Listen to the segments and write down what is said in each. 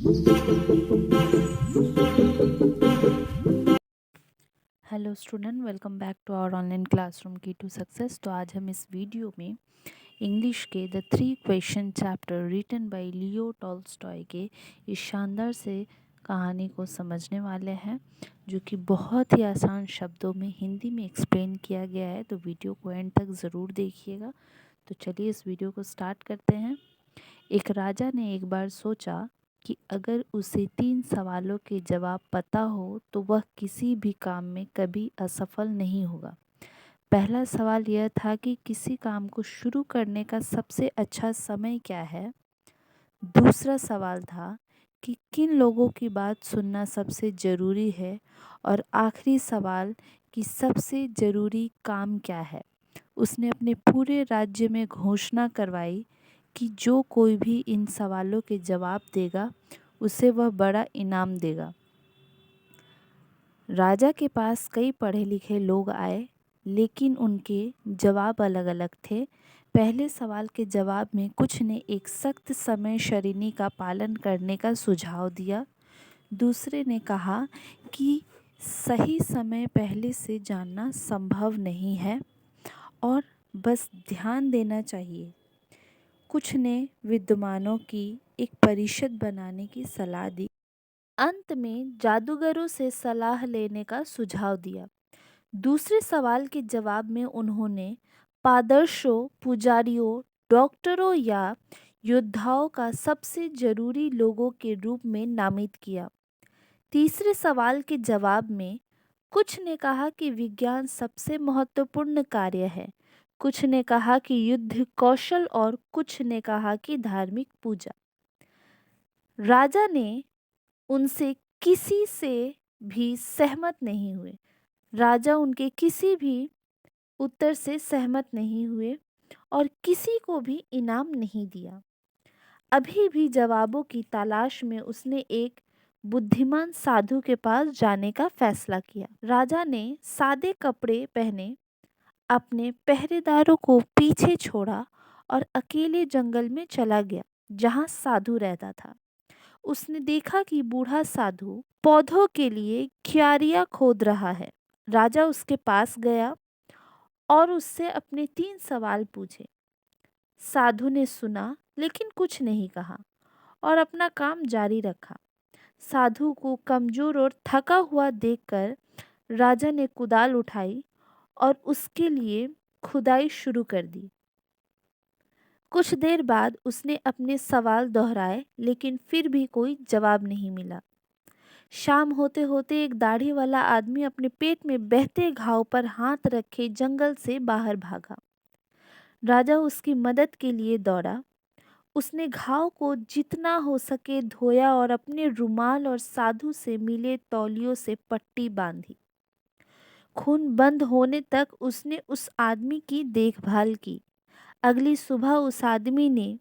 Hello student, welcome back to our online classroom key to success. तो आज हम इस वीडियो में इंग्लिश के the 3 question chapter written by Leo Tolstoy के इस शानदार से कहानी को समझने वाले हैं, जो कि बहुत ही आसान शब्दों में हिंदी में एक्सप्लेन किया गया है। तो वीडियो को एंड तक ज़रूर देखिएगा। तो चलिए इस वीडियो को स्टार्ट करते हैं। एक राजा ने एक बार सोचा कि अगर उसे 3 सवालों के जवाब पता हो तो वह किसी भी काम में कभी असफल नहीं होगा। पहला सवाल यह था कि किसी काम को शुरू करने का सबसे अच्छा समय क्या है। दूसरा सवाल था कि किन लोगों की बात सुनना सबसे ज़रूरी है। और आखिरी सवाल कि सबसे ज़रूरी काम क्या है। उसने अपने पूरे राज्य में घोषणा करवाई कि जो कोई भी इन सवालों के जवाब देगा उसे वह बड़ा इनाम देगा। राजा के पास कई पढ़े लिखे लोग आए, लेकिन उनके जवाब अलग अलग थे। पहले सवाल के जवाब में कुछ ने एक सख्त समय सारिणी का पालन करने का सुझाव दिया। दूसरे ने कहा कि सही समय पहले से जानना संभव नहीं है और बस ध्यान देना चाहिए। कुछ ने विद्वानों की एक परिषद बनाने की सलाह दी। अंत में जादूगरों से सलाह लेने का सुझाव दिया। दूसरे सवाल के जवाब में उन्होंने पादर्शों, पुजारियों, डॉक्टरों या योद्धाओं का सबसे जरूरी लोगों के रूप में नामित किया। तीसरे सवाल के जवाब में कुछ ने कहा कि विज्ञान सबसे महत्वपूर्ण कार्य है, कुछ ने कहा कि युद्ध कौशल और कुछ ने कहा कि धार्मिक पूजा। राजा ने उनसे किसी से भी सहमत नहीं हुए। राजा उनके किसी भी उत्तर से सहमत नहीं हुए और किसी को भी इनाम नहीं दिया। अभी भी जवाबों की तलाश में उसने एक बुद्धिमान साधु के पास जाने का फैसला किया। राजा ने सादे कपड़े पहने, अपने पहरेदारों को पीछे छोड़ा और अकेले जंगल में चला गया जहां साधु रहता था। उसने देखा कि बूढ़ा साधु पौधों के लिए क्यारियां खोद रहा है। राजा उसके पास गया और उससे अपने 3 सवाल पूछे। साधु ने सुना लेकिन कुछ नहीं कहा और अपना काम जारी रखा। साधु को कमजोर और थका हुआ देखकर राजा ने कुदाल उठाई और उसके लिए खुदाई शुरू कर दी। कुछ देर बाद उसने अपने सवाल दोहराए, लेकिन फिर भी कोई जवाब नहीं मिला। शाम होते होते एक दाढ़ी वाला आदमी अपने पेट में बहते घाव पर हाथ रखे जंगल से बाहर भागा। राजा उसकी मदद के लिए दौड़ा। उसने घाव को जितना हो सके धोया और अपने रुमाल और साधु से मिले तौलियों से पट्टी बांधी। खून बंद होने तक उसने उस आदमी की देखभाल की। अगली सुबह उस आदमी ने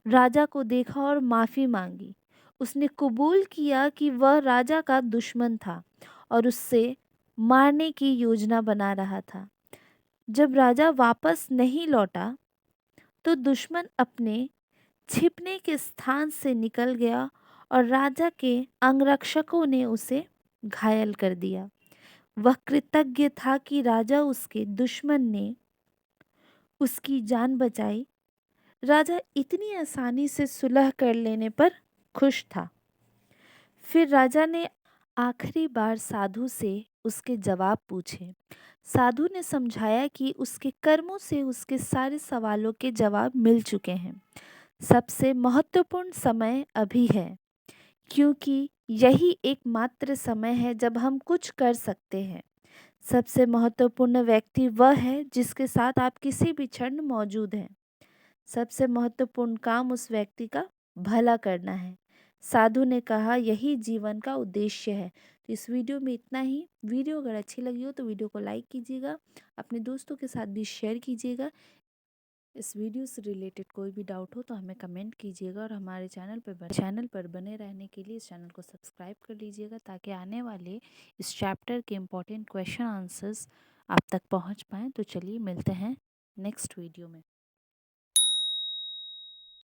राजा को देखा और माफ़ी मांगी। उसने कबूल किया कि वह राजा का दुश्मन था और उससे मारने की योजना बना रहा था। जब राजा वापस नहीं लौटा तो दुश्मन अपने छिपने के स्थान से निकल गया और राजा के अंगरक्षकों ने उसे घायल कर दिया। वह कृतज्ञ था कि राजा उसके दुश्मन ने उसकी जान बचाई। राजा इतनी आसानी से सुलह कर लेने पर खुश था। फिर राजा ने आखिरी बार साधु से उसके जवाब पूछे। साधु ने समझाया कि उसके कर्मों से उसके सारे सवालों के जवाब मिल चुके हैं। सबसे महत्वपूर्ण समय अभी है, क्योंकि यही एकमात्र समय है जब हम कुछ कर सकते हैं। सबसे महत्वपूर्ण व्यक्ति वह है जिसके साथ आप किसी भी क्षण मौजूद हैं। सबसे महत्वपूर्ण काम उस व्यक्ति का भला करना है। साधु ने कहा यही जीवन का उद्देश्य है। तो इस वीडियो में इतना ही। वीडियो अगर अच्छी लगी हो तो वीडियो को लाइक कीजिएगा, अपने दोस्तों के साथ भी शेयर कीजिएगा। इस वीडियो से रिलेटेड कोई भी डाउट हो तो हमें कमेंट कीजिएगा और हमारे चैनल पर बने रहने के लिए इस चैनल को सब्सक्राइब कर लीजिएगा, ताकि आने वाले इस चैप्टर के इम्पोर्टेंट क्वेश्चन आंसर्स आप तक पहुंच पाएँ। तो चलिए मिलते हैं नेक्स्ट वीडियो में।